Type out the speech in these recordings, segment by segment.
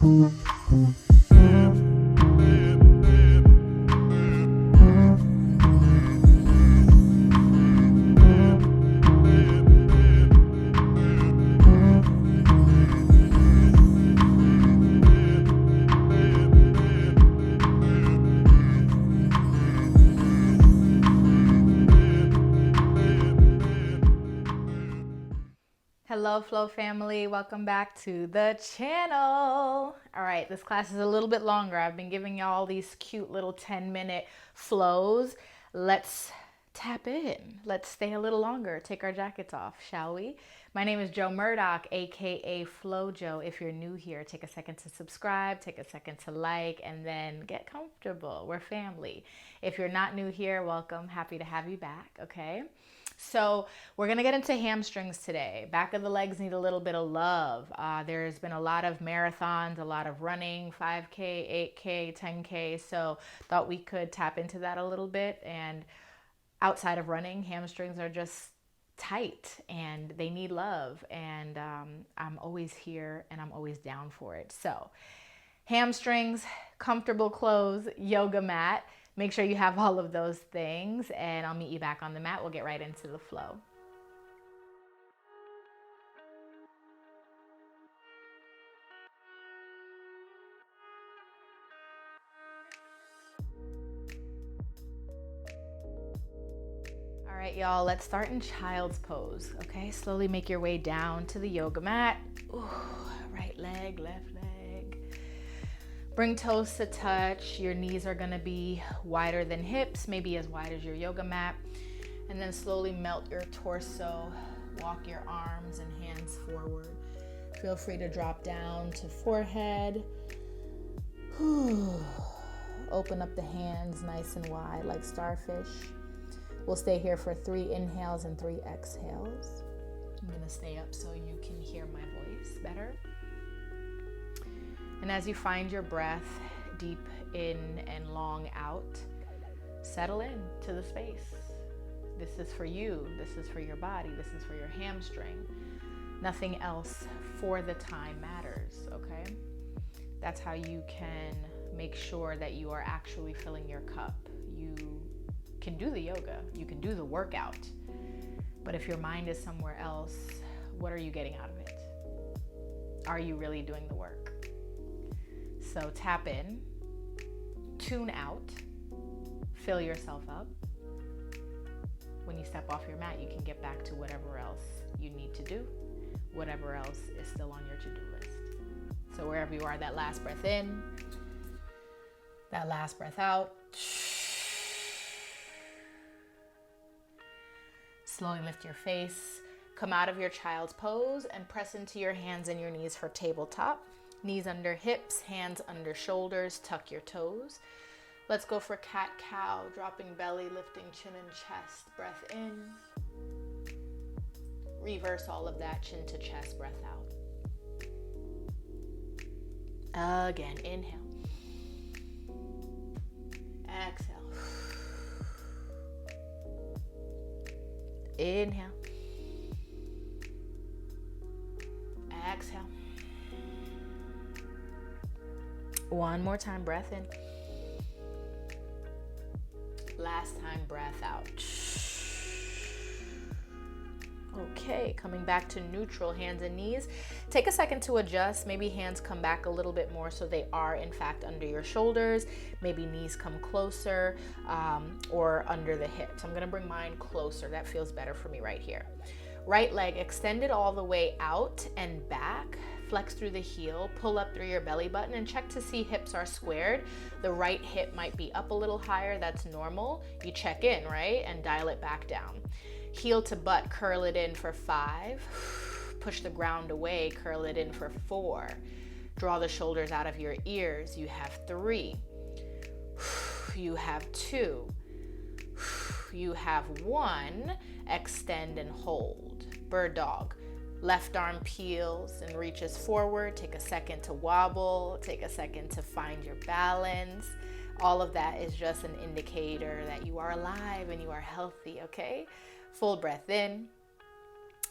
Hello Flow family, welcome back to the channel. All right, this class is a little bit longer. I've been giving y'all these cute little 10-minute flows. Let's tap in. Let's stay a little longer. Take our jackets off, shall we? My name is Jo Murdock, aka FlowJo. If you're new here, take a second to subscribe, take a second to like, and then get comfortable. We're family. If you're not new here, welcome. Happy to have you back, okay? So we're going to get into hamstrings today. Back of the legs need a little bit of love. There's been a lot of marathons, a lot of running, 5K, 8K, 10K. So thought we could tap into that a little bit. And outside of running, hamstrings are just tight and they need love. And I'm always here and I'm always down for it. So hamstrings, comfortable clothes, yoga mat. Make sure you have all of those things and I'll meet you back on the mat. We'll get right into the flow. All right, y'all, let's start in child's pose, okay? Slowly make your way down to the yoga mat. Ooh, right leg, left leg. Bring toes to touch. Your knees are gonna be wider than hips, maybe as wide as your yoga mat. And then slowly melt your torso. Walk your arms and hands forward. Feel free to drop down to forehead. Open up the hands nice and wide like starfish. We'll stay here for 3 inhales and 3 exhales. I'm gonna stay up so you can hear my voice better. And as you find your breath deep in and long out, settle in to the space. This is for you. This is for your body. This is for your hamstring. Nothing else for the time matters, okay? That's how you can make sure that you are actually filling your cup. You can do the yoga. You can do the workout. But if your mind is somewhere else, what are you getting out of it? Are you really doing the work? So tap in, tune out, fill yourself up. When you step off your mat, you can get back to whatever else you need to do, whatever else is still on your to-do list. So wherever you are, that last breath in, that last breath out. Slowly lift your face, come out of your child's pose and press into your hands and your knees for tabletop. Knees under hips, hands under shoulders, tuck your toes. Let's go for cat-cow, dropping belly, lifting chin and chest. Breath in. Reverse all of that, chin to chest, breath out. Again, inhale. Exhale. Inhale. Exhale. One more time, breath in. Last time, breath out. Okay, coming back to neutral, hands and knees. Take a second to adjust. Maybe hands come back a little bit more so they are in fact under your shoulders. Maybe knees come closer or under the hips. I'm gonna bring mine closer. That feels better for me right here. Right leg extended all the way out and back. Flex through the heel, pull up through your belly button and check to see hips are squared. The right hip might be up a little higher, that's normal. You check in, right? And dial it back down. Heel to butt, curl it in for 5. Push the ground away, curl it in for 4. Draw the shoulders out of your ears. You have 3. You have 2. You have 1. Extend and hold. Bird dog. Left arm peels and reaches forward. Take a second to wobble. Take a second to find your balance. All of that is just an indicator that you are alive and you are healthy, okay? Full breath in.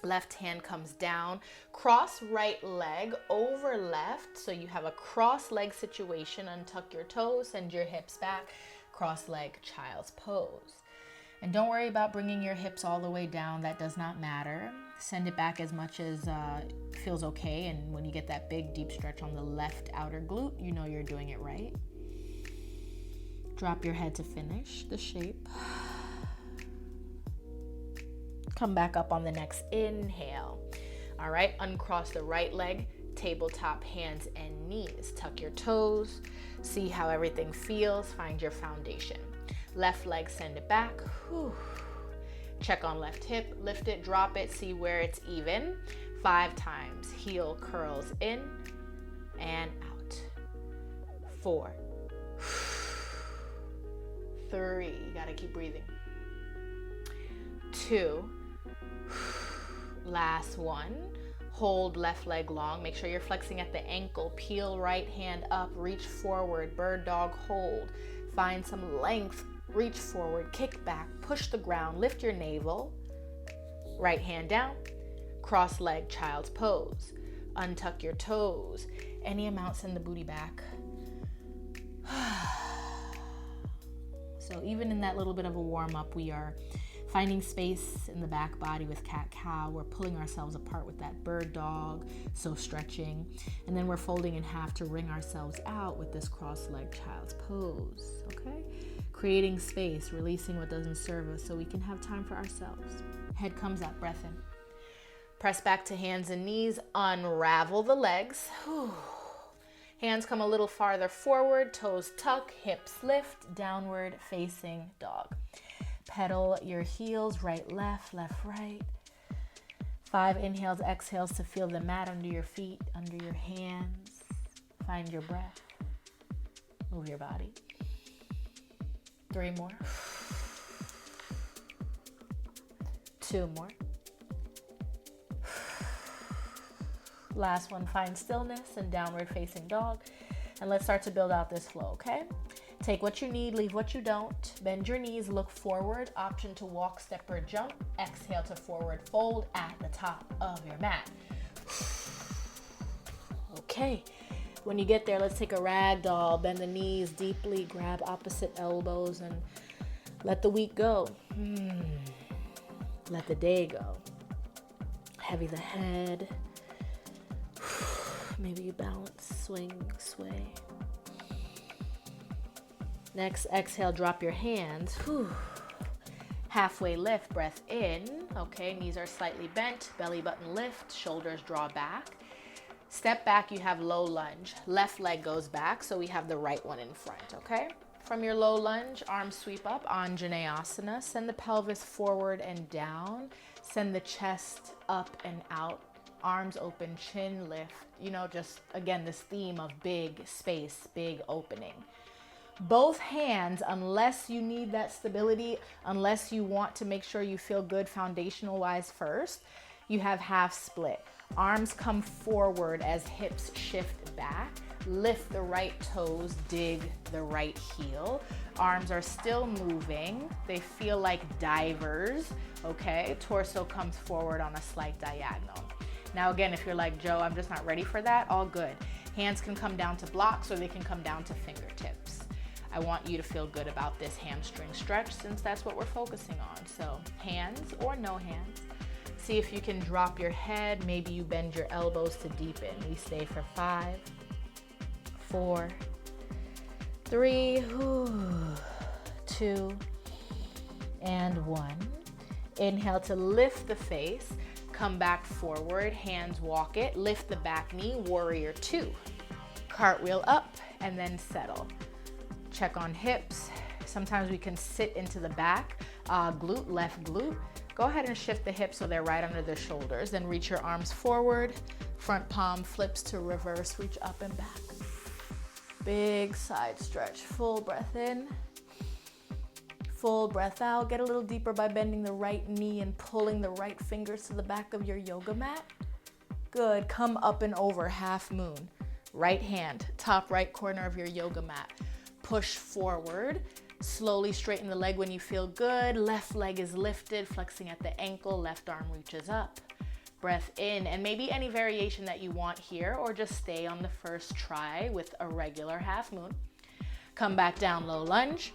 Left hand comes down, cross right leg over left. So you have a cross leg situation. Untuck your toes, send your hips back, cross leg child's pose. And don't worry about bringing your hips all the way down. That does not matter. Send it back as much as feels okay. And when you get that big deep stretch on the left outer glute, you know you're doing it right. Drop your head to finish the shape. Come back up on the next inhale. All right, uncross the right leg, tabletop, hands and knees. Tuck your toes, see how everything feels, find your foundation. Left leg, send it back. Whew. Check on left hip, lift it, drop it, see where it's even. 5 times, heel curls in and out. 4, 3, you gotta keep breathing. 2, last 1. Hold left leg long. Make sure you're flexing at the ankle. Peel right hand up, reach forward, bird dog hold. Find some length, reach forward, kick back, push the ground, lift your navel. Right hand down, cross leg child's pose. Untuck your toes. Any amount, send the booty back. So even in that little bit of a warm up, we are finding space in the back body with cat-cow. We're pulling ourselves apart with that bird dog, so stretching. And then we're folding in half to wring ourselves out with this cross-legged child's pose, okay? Creating space, releasing what doesn't serve us so we can have time for ourselves. Head comes up, breath in. Press back to hands and knees, unravel the legs. Whew. Hands come a little farther forward, toes tuck, hips lift, downward facing dog. Pedal your heels, right, left, right. 5 inhales, exhales to feel the mat under your feet, under your hands. Find your breath. Move your body. 3 more. 2 more. Last one, find stillness and downward facing dog. And let's start to build out this flow, okay? Take what you need, leave what you don't. Bend your knees, look forward. Option to walk, step, or jump. Exhale to forward fold at the top of your mat. Okay, when you get there, let's take a rag doll. Bend the knees deeply, grab opposite elbows, and let the week go. Let the day go. Heavy the head. Maybe you balance, swing, sway. Next, exhale, drop your hands. Whew. Halfway lift, breath in. Okay, knees are slightly bent, belly button lift, shoulders draw back. Step back, you have low lunge. Left leg goes back, so we have the right one in front, okay? From your low lunge, arms sweep up, Anjaneyasana. Send the pelvis forward and down. Send the chest up and out. Arms open, chin lift. You know, just again, this theme of big space, big opening. Both hands, unless you need that stability, unless you want to make sure you feel good foundational wise first, you have half split. Arms come forward as hips shift back. Lift the right toes, dig the right heel. Arms are still moving. They feel like divers, okay? Torso comes forward on a slight diagonal. Now again, if you're like, Joe, I'm just not ready for that, all good. Hands can come down to blocks or they can come down to fingertips. I want you to feel good about this hamstring stretch since that's what we're focusing on. So hands or no hands. See if you can drop your head. Maybe you bend your elbows to deepen. We stay for 5, 4, 3, 2, and 1. Inhale to lift the face. Come back forward, hands walk it. Lift the back knee, warrior 2. Cartwheel up and then settle. Check on hips. Sometimes we can sit into the back, glute, left glute. Go ahead and shift the hips so they're right under the shoulders. Then reach your arms forward. Front palm flips to reverse, reach up and back. Big side stretch, full breath in. Full breath out. Get a little deeper by bending the right knee and pulling the right fingers to the back of your yoga mat. Good. Come up and over, half moon. Right hand, top right corner of your yoga mat. Push forward. Slowly straighten the leg when you feel good. Left leg is lifted, flexing at the ankle. Left arm reaches up. breath in, and maybe any variation that you want here, or just stay on the first try with a regular half moon. Come back down, low lunge.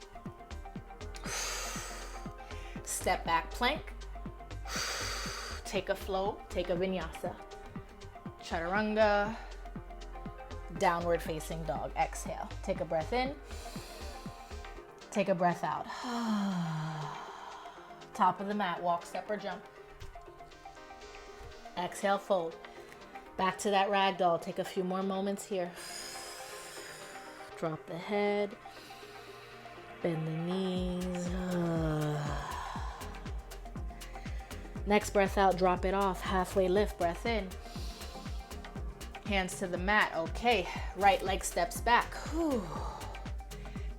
Step back plank. Take a flow, take a vinyasa. Chaturanga. Downward facing dog. Exhale. Take a breath in. Take a breath out. Top of the mat, walk, step, or jump. Exhale, fold. Back to that ragdoll. Take a few more moments here. Drop the head. Bend the knees. Next breath out, drop it off. Halfway lift, breath in. Hands to the mat. Okay, right leg steps back. Whew.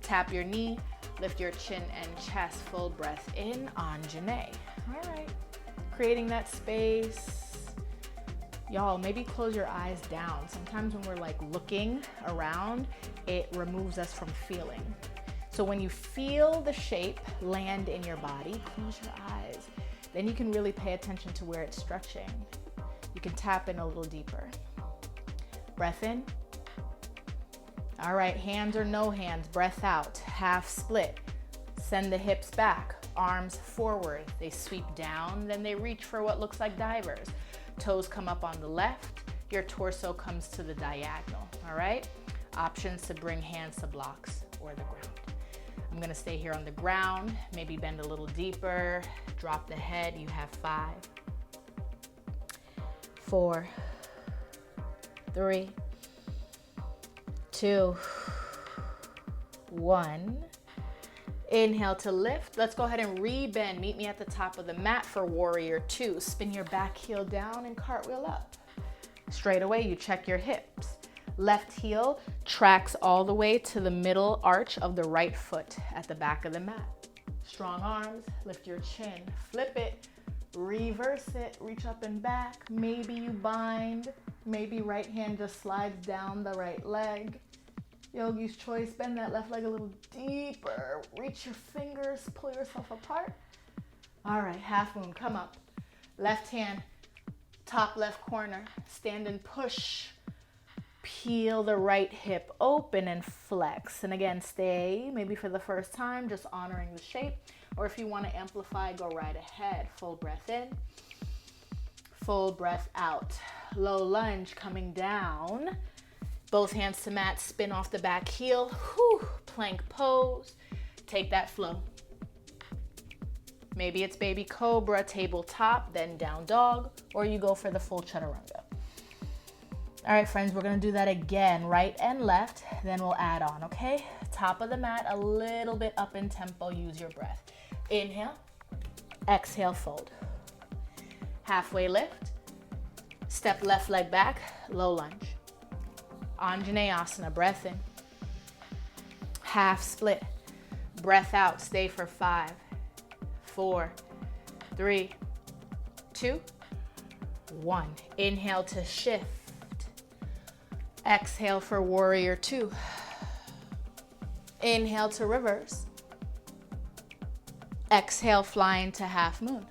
Tap your knee, lift your chin and chest. Full breath in, Anjane. All right, creating that space. Y'all, maybe close your eyes down. Sometimes when we're like looking around, it removes us from feeling. So when you feel the shape land in your body, close your eyes. Then you can really pay attention to where it's stretching. You can tap in a little deeper. Breath in. All right, hands or no hands, breath out. Half split. Send the hips back, arms forward. They sweep down, then they reach for what looks like divers. Toes come up on the left, your torso comes to the diagonal, all right? Options to bring hands to blocks or the ground. I'm gonna stay here on the ground, maybe bend a little deeper, drop the head. You have 5, 4, 3, 2, 1. Inhale to lift. Let's go ahead and re-bend. Meet me at the top of the mat for warrior 2. Spin your back heel down and cartwheel up. Straight away, you check your hips. Left heel tracks all the way to the middle arch of the right foot at the back of the mat. Strong arms, lift your chin, flip it, reverse it, reach up and back. Maybe you bind, maybe right hand just slides down the right leg. Yogi's choice, bend that left leg a little deeper. Reach your fingers, pull yourself apart. All right, half moon, come up. Left hand, top left corner, stand and push. Peel the right hip open and flex. And again, stay, maybe for the first time, just honoring the shape. Or if you want to amplify, go right ahead. Full breath in, full breath out. Low lunge coming down. Both hands to mat, spin off the back heel. Whew, plank pose. Take that flow. Maybe it's baby cobra, tabletop, then down dog, or you go for the full chaturanga. All right, friends, we're gonna do that again, right and left, then we'll add on, okay? Top of the mat, a little bit up in tempo, use your breath. Inhale, exhale, fold. Halfway lift, step left leg back, low lunge. Anjaneyasana, breath in. Half split, breath out, stay for 5, 4, 3, 2, 1. Inhale to shift. Exhale for warrior 2. Inhale to reverse. Exhale, fly into half moon.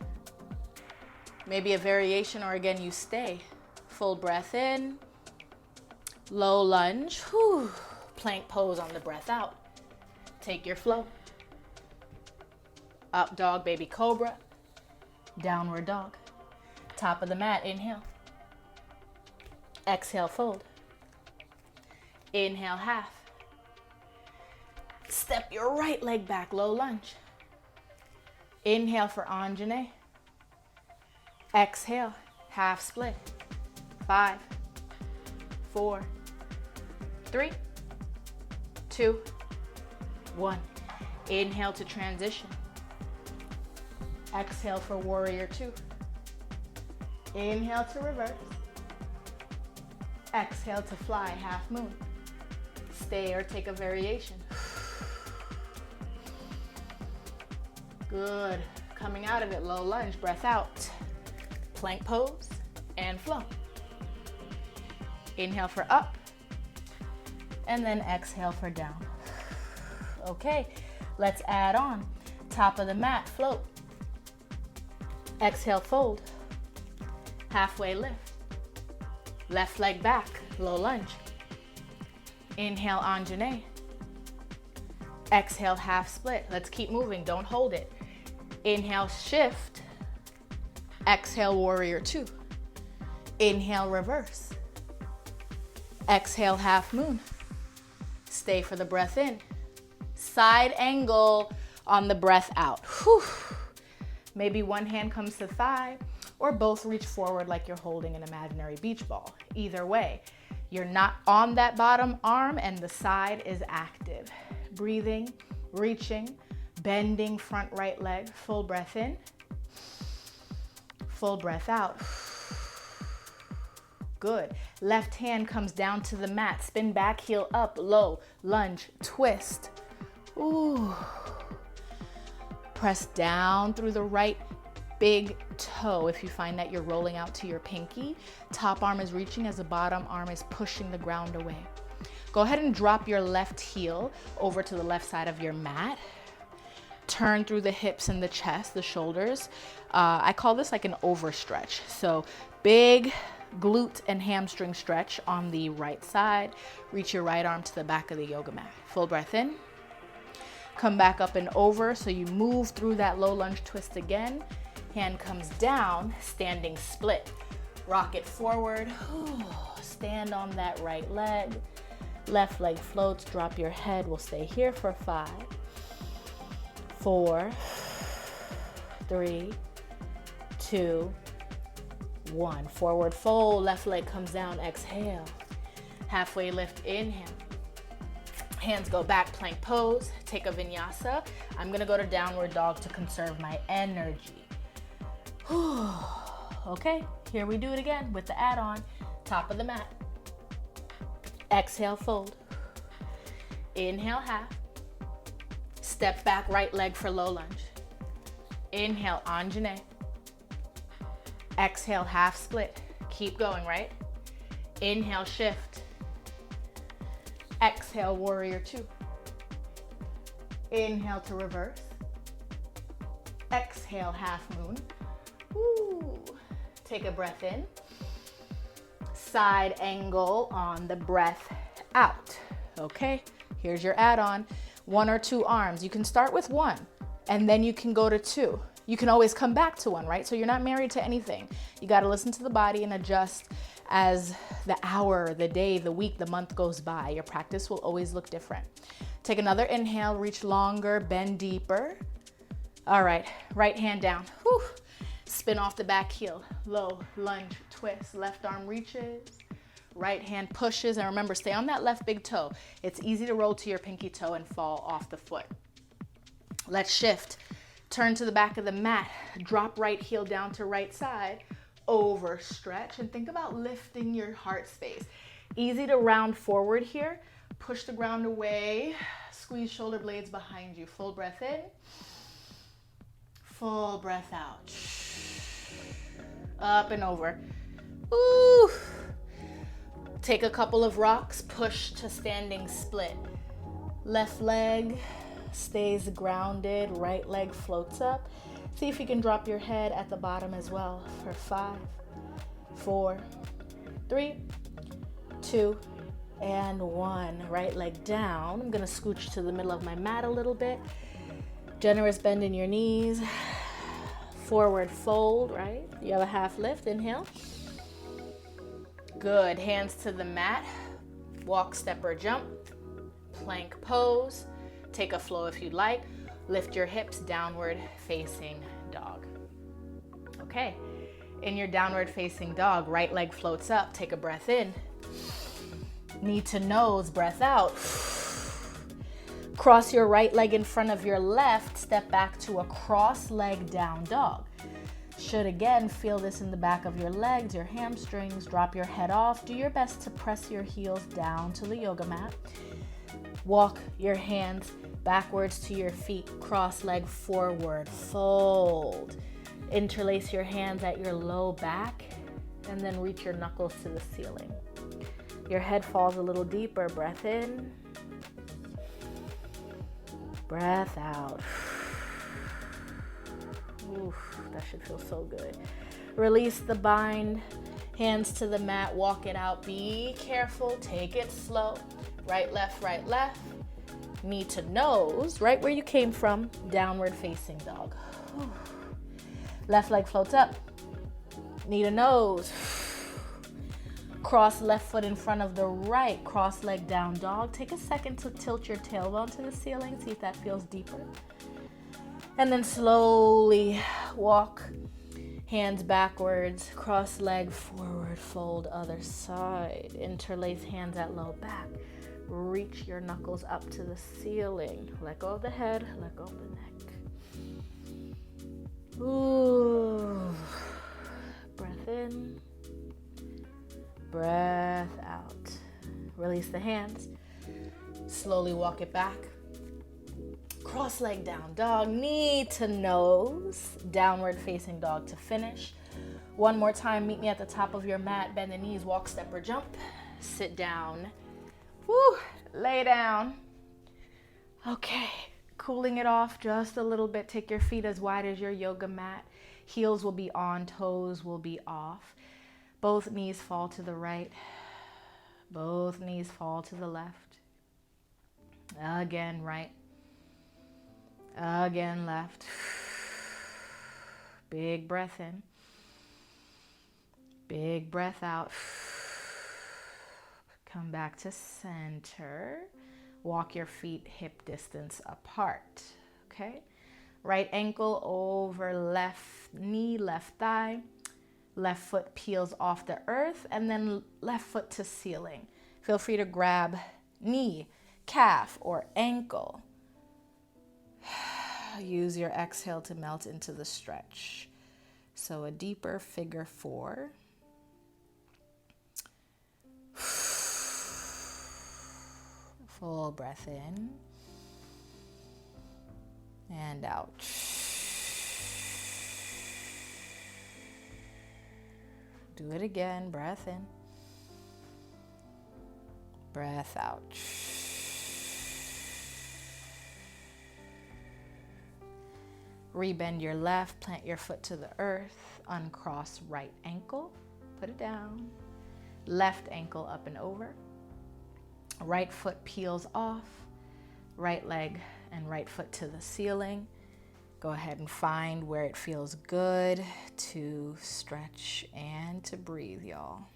Maybe a variation, or again, you stay. Full breath in. Low lunge. Whew. Plank pose on the breath out. Take your flow. Up dog, baby cobra. Downward dog. Top of the mat, inhale. Exhale, fold. Inhale, half. Step your right leg back, low lunge. Inhale for Anjane. Exhale, half split. 5, 4, 3, 2, 1. Inhale to transition. Exhale for warrior 2. Inhale to reverse. Exhale to fly, half moon. Stay or take a variation. Good. Coming out of it, low lunge, breath out. Plank pose and flow. Inhale for up, and then exhale for down. Okay, let's add on. Top of the mat, float. Exhale, fold. halfway lift. Left leg back, low lunge. Inhale, Anjane. Exhale, half split. Let's keep moving, don't hold it. Inhale, shift. Exhale, warrior two. Inhale, reverse. Exhale, half moon. Stay for the breath in. Side angle on the breath out. Whew. Maybe one hand comes to thigh, or both reach forward like you're holding an imaginary beach ball. Either way, you're not on that bottom arm and the side is active. Breathing, reaching, bending front right leg. Full breath in, full breath out. Good. Left hand comes down to the mat. Spin back, heel up, low, lunge, twist. Ooh. Press down through the right big toe. If you find that you're rolling out to your pinky, top arm is reaching as the bottom arm is pushing the ground away. Go ahead and drop your left heel over to the left side of your mat. Turn through the hips and the chest, the shoulders. I call this like an overstretch. So big glute and hamstring stretch on the right side. Reach your right arm to the back of the yoga mat. Full breath in. Come back up and over, so you move through that low lunge twist again. Hand comes down, standing split. Rock it forward. Stand on that right leg. Left leg floats, drop your head. We'll stay here for 5, 4, 3, 2, 1. Forward fold, left leg comes down, exhale. Halfway lift, inhale. Hands go back, plank pose. Take a vinyasa. I'm gonna go to downward dog to conserve my energy. Okay, here we do it again with the add-on. Top of the mat. Exhale, fold. Inhale, half. Step back, right leg for low lunge. Inhale, Anjane. Exhale, half split. Keep going, right? Inhale, shift. Exhale, warrior two. Inhale to reverse. Exhale, half moon. Ooh. Take a breath in. Side angle on the breath out. Okay, here's your add-on. 1 or 2 arms. You can start with 1 and then you can go to 2. You can always come back to 1, right? So you're not married to anything. You got to listen to the body and adjust as the hour, the day, the week, the month goes by. Your practice will always look different. Take another inhale, reach longer, bend deeper. All right, right hand down. Whew. Spin off the back heel, low, lunge, twist. Left arm reaches, right hand pushes. And remember, stay on that left big toe. It's easy to roll to your pinky toe and fall off the foot. Let's shift. Turn to the back of the mat. Drop right heel down to right side. Overstretch. And think about lifting your heart space. Easy to round forward here. Push the ground away. Squeeze shoulder blades behind you. Full breath in. Full breath out. Up and over. Ooh. Take a couple of rocks. Push to standing split. Left leg stays grounded. Right leg floats up. See if you can drop your head at the bottom as well for 5, 4, 3, 2, and 1. Right leg down. I'm gonna scooch to the middle of my mat a little bit. Generous bend in your knees. Forward fold, right? You have a half lift, inhale. Good, hands to the mat. Walk, step, or jump. Plank pose. Take a flow if you'd like. Lift your hips, downward facing dog. Okay, in your downward facing dog, right leg floats up. Take a breath in. Knee to nose, breath out. Cross your right leg in front of your left. Step back to a cross leg down dog. Should again feel this in the back of your legs, your hamstrings. Drop your head off. Do your best to press your heels down to the yoga mat. Walk your hands backwards to your feet. Cross leg forward. Fold. Interlace your hands at your low back and then reach your knuckles to the ceiling. Your head falls a little deeper. Breath in. Breath out. Oof, that should feel so good. Release the bind. Hands to the mat, walk it out. Be careful, take it slow. Right, left, knee to nose, right where you came from, downward facing dog. Left leg floats up, knee to nose. Cross left foot in front of the right, cross leg down dog. Take a second to tilt your tailbone to the ceiling, see if that feels deeper. And then slowly walk. Hands backwards, cross leg forward, fold other side. Interlace hands at low back. Reach your knuckles up to the ceiling. Let go of the head, let go of the neck. Ooh. Breath in, breath out. Release the hands. Slowly walk it back. Cross leg down dog, knee to nose, downward facing dog to finish. One more time, meet me at the top of your mat, bend the knees, walk, step, or jump. Sit down. Woo, lay down. Okay, cooling it off just a little bit. Take your feet as wide as your yoga mat. Heels will be on, toes will be off. Both knees fall to the right. Both knees fall to the left. Again, right. Again, left. Big breath in. Big breath out. Come back to center. Walk your feet hip distance apart. Okay? Right ankle over left knee, left thigh. Left foot peels off the earth, and then left foot to ceiling. Feel free to grab knee, calf, or ankle. Use your exhale to melt into the stretch. So a deeper figure 4. Full breath in and out. Do it again. Breath in, breath out. Rebend your left, plant your foot to the earth, uncross right ankle, put it down. Left ankle up and over. Right foot peels off, right leg and right foot to the ceiling. Go ahead and find where it feels good to stretch and to breathe, y'all.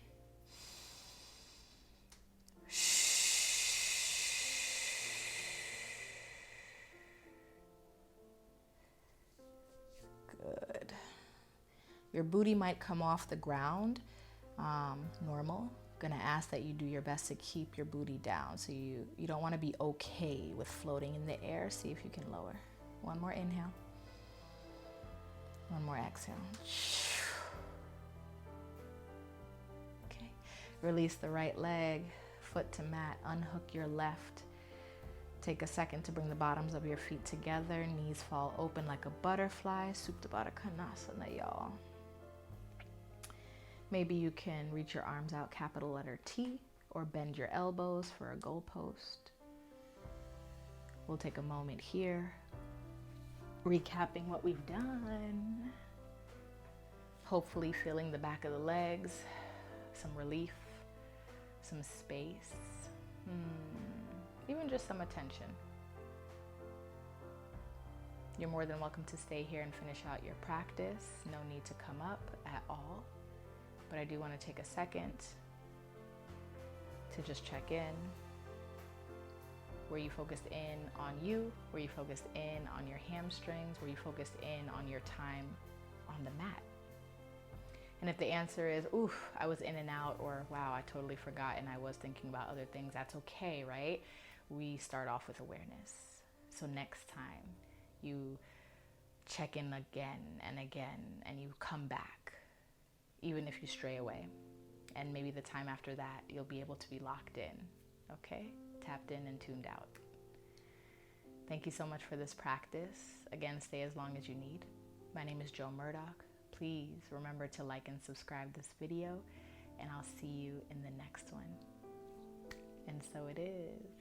Good. Your booty might come off the ground, normal. Gonna ask that you do your best to keep your booty down. So you don't wanna be okay with floating in the air. See if you can lower. One more inhale. One more exhale. Okay. Release the right leg, foot to mat, unhook your left. Take a second to bring the bottoms of your feet together. Knees fall open like a butterfly. Supta Baddha Konasana, y'all. Maybe you can reach your arms out, capital letter T, or bend your elbows for a goalpost. We'll take a moment here, recapping what we've done. Hopefully feeling the back of the legs, some relief, some space, even just some attention. You're more than welcome to stay here and finish out your practice. No need to come up at all. But I do want to take a second to just check in. Were you focused in on you? Were you focused in on your hamstrings? Were you focused in on your time on the mat? And if the answer is, oof, I was in and out, or wow, I totally forgot and I was thinking about other things, that's okay, right? We start off with awareness. So next time you check in again and you come back, even if you stray away. And maybe the time after that, you'll be able to be locked in, okay? Tapped in and tuned out. Thank you so much for this practice. Again, stay as long as you need. My name is Murdock. Please remember to like and subscribe this video, and I'll see you in the next one. And so it is.